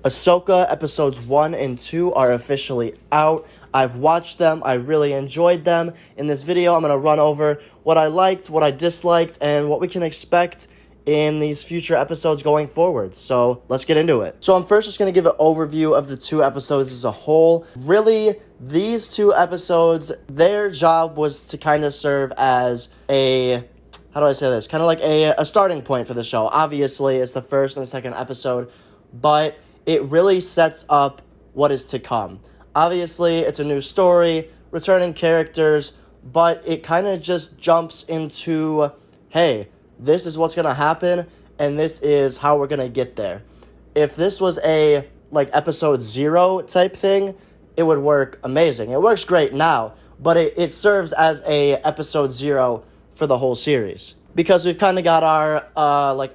Ahsoka episodes 1 and 2 are officially out. I've watched them. I really enjoyed them. In this video, I'm going to run over what I liked, what I disliked, and what we can expect in these future episodes going forward. So let's get into it. So I'm first just going to give an overview of the two episodes as a whole. Really, these two episodes, their job was to kind of serve as a... how do I say this? Kind of like a starting point for the show. Obviously, it's the first and the second episode, but it really sets up what is to come. Obviously, it's a new story, returning characters, but it kind of just jumps into, hey, this is what's going to happen, and this is how we're going to get there. If this was a, episode 0 type thing, it would work amazing. It works great now, but it serves as a episode 0 for the whole series. Because we've kind of got our,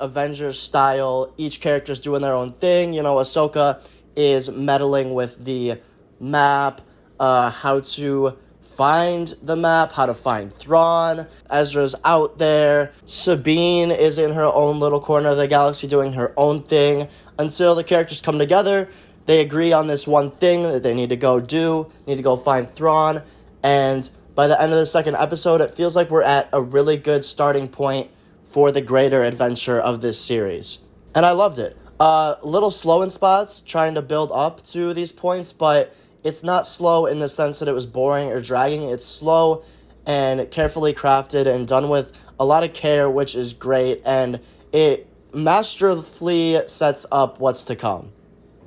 Avengers style, each character's doing their own thing. You know, Ahsoka is meddling with the map, how to find the map, how to find Thrawn. Ezra's out there. Sabine is in her own little corner of the galaxy doing her own thing. Until the characters come together, they agree on this one thing that they need to go do, need to go find Thrawn, and by the end of the second episode, it feels like we're at a really good starting point for the greater adventure of this series. And I loved it. A little slow in spots, trying to build up to these points, but it's not slow in the sense that it was boring or dragging. It's slow and carefully crafted and done with a lot of care, which is great, and it masterfully sets up what's to come.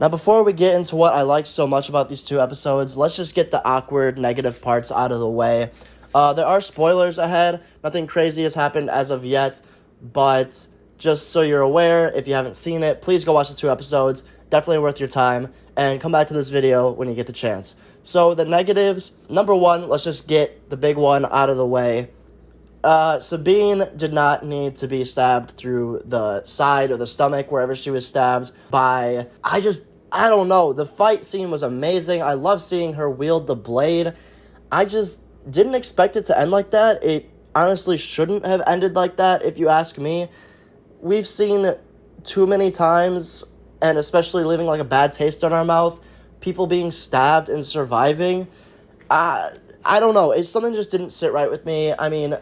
Now, before we get into what I liked so much about these two episodes, let's just get the awkward, negative parts out of the way. There are spoilers ahead. Nothing crazy has happened as of yet, but just so you're aware, if you haven't seen it, please go watch the two episodes. Definitely worth your time, and come back to this video when you get the chance. So, the negatives, number one, let's just get the big one out of the way. Sabine did not need to be stabbed through the side or the stomach, wherever she was stabbed by. I don't know. The fight scene was amazing. I love seeing her wield the blade. I just didn't expect it to end like that. It honestly shouldn't have ended like that, if you ask me. We've seen too many times, and especially leaving like a bad taste in our mouth, people being stabbed and surviving. I don't know. It's something just didn't sit right with me. I mean,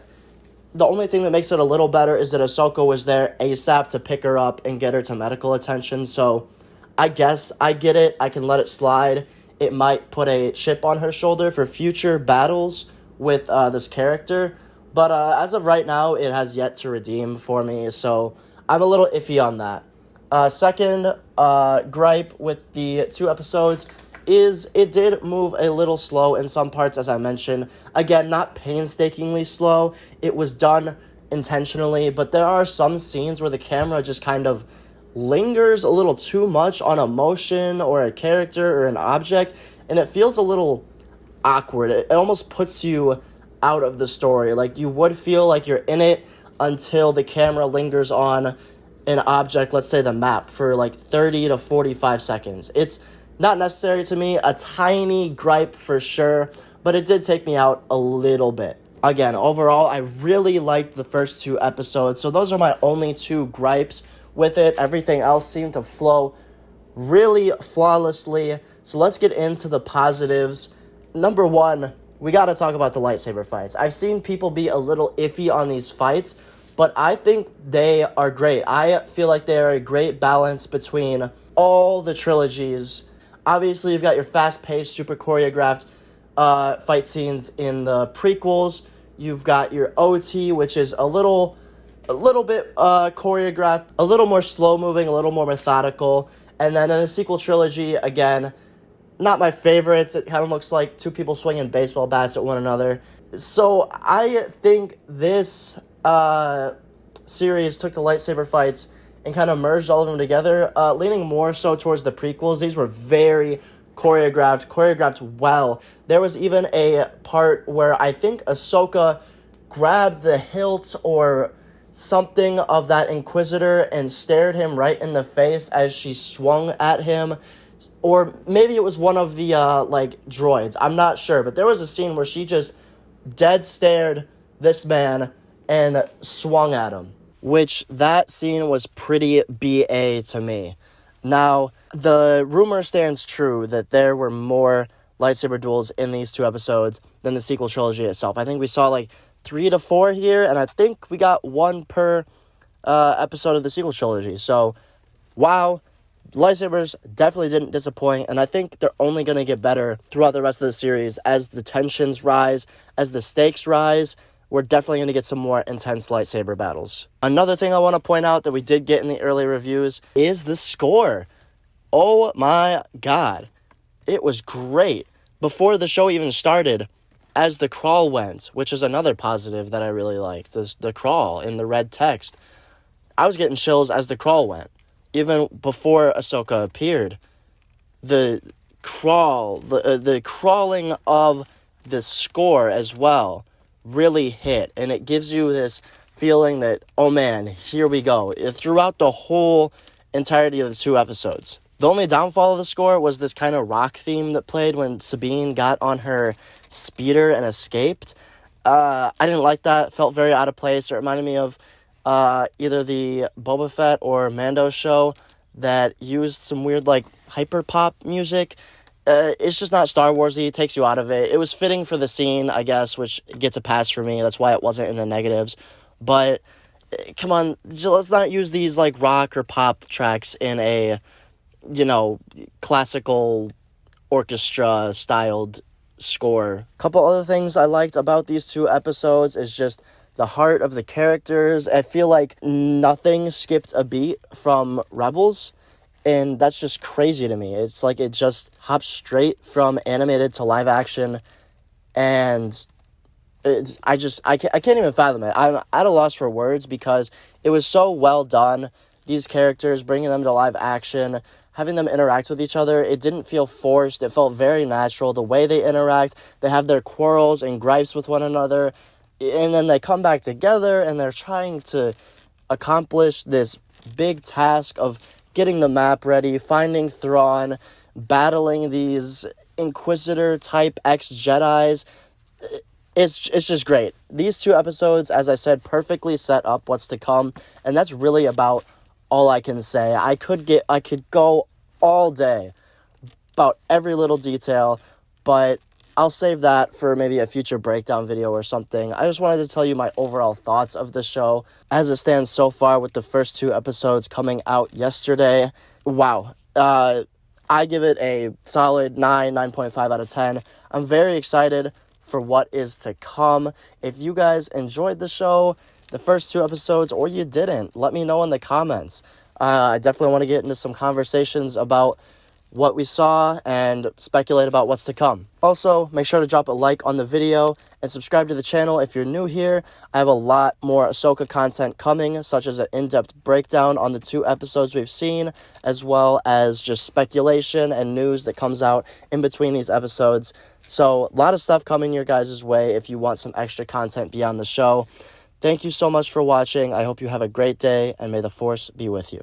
the only thing that makes it a little better is that Ahsoka was there ASAP to pick her up and get her to medical attention, so I guess I get it. I can let it slide. It might put a chip on her shoulder for future battles with this character, but as of right now, it has yet to redeem for me, so I'm a little iffy on that. Second gripe with the two episodes is it did move a little slow in some parts, as I mentioned. Again, not painstakingly slow. It was done intentionally, but there are some scenes where the camera just kind of lingers a little too much on emotion or a character or an object, and it feels a little awkward. It almost puts you out of the story. Like, you would feel like you're in it until the camera lingers on an object, let's say the map, for like 30 to 45 seconds. It's not necessary to me, a tiny gripe for sure, but it did take me out a little bit. Again, overall, I really liked the first two episodes, so those are my only two gripes with it. Everything else seemed to flow really flawlessly, so let's get into the positives. Number one, we gotta talk about the lightsaber fights. I've seen people be a little iffy on these fights, but I think they are great. I feel like they are a great balance between all the trilogies. Obviously, you've got your fast-paced, super choreographed fight scenes in the prequels. You've got your OT, which is a little bit choreographed, a little more slow-moving, a little more methodical. And then in the sequel trilogy, again, not my favorites. It kind of looks like two people swinging baseball bats at one another. So I think this series took the lightsaber fights and kind of merged all of them together, leaning more so towards the prequels. These were very choreographed well. There was even a part where I think Ahsoka grabbed the hilt or something of that Inquisitor and stared him right in the face as she swung at him. Or maybe it was one of the, droids. I'm not sure. But there was a scene where she just dead stared this man and swung at him. Which, that scene was pretty BA to me. Now, the rumor stands true that there were more lightsaber duels in these 2 episodes than the sequel trilogy itself. I think we saw like 3 to 4 here, and I think we got 1 per episode of the sequel trilogy. So, wow, lightsabers definitely didn't disappoint, and I think they're only going to get better throughout the rest of the series as the tensions rise, as the stakes rise. We're definitely going to get some more intense lightsaber battles. Another thing I want to point out that we did get in the early reviews is the score. Oh my god. It was great. Before the show even started, as the crawl went, which is another positive that I really liked, is the crawl in the red text. I was getting chills as the crawl went. Even before Ahsoka appeared, the crawl, the crawling of the score as well really hit, and it gives you this feeling that, oh man, here we go, throughout the whole entirety of the 2 episodes. The only downfall of the score was this kind of rock theme that played when Sabine got on her speeder and escaped. I didn't like that. It felt very out of place. It reminded me of either the Boba Fett or Mando show that used some weird, like, hyper-pop music. It's just not Star Wars-y. It takes you out of it. It was fitting for the scene, I guess, which gets a pass for me. That's why it wasn't in the negatives. But, come on, let's not use these, like, rock or pop tracks in a, classical orchestra-styled score. Couple other things I liked about these 2 episodes is just the heart of the characters. I feel like nothing skipped a beat from Rebels, and that's just crazy to me. It's like it just hops straight from animated to live action, and I can't even fathom it. I'm at a loss for words because it was so well done. These characters, bringing them to live action, having them interact with each other, it didn't feel forced. It felt very natural. The way they interact, they have their quarrels and gripes with one another, and then they come back together and they're trying to accomplish this big task of getting the map ready, finding Thrawn, battling these Inquisitor-type ex-Jedis. It's just great. These 2 episodes, as I said, perfectly set up what's to come, and that's really about all I can say. I could go all day about every little detail, but I'll save that for maybe a future breakdown video or something. I just wanted to tell you my overall thoughts of the show as it stands so far with the first 2 episodes coming out yesterday. Wow. I give it a solid 9.5 out of 10. I'm very excited for what is to come. If you guys enjoyed the show, the first 2 episodes, or you didn't, let me know in the comments. I definitely want to get into some conversations about what we saw and speculate about what's to come. Also, make sure to drop a like on the video and subscribe to the channel if you're new here. I have a lot more Ahsoka content coming, such as an in-depth breakdown on the 2 episodes we've seen, as well as just speculation and news that comes out in between these episodes. So, a lot of stuff coming your guys' way if you want some extra content beyond the show. Thank you so much for watching. I hope you have a great day, and may the Force be with you.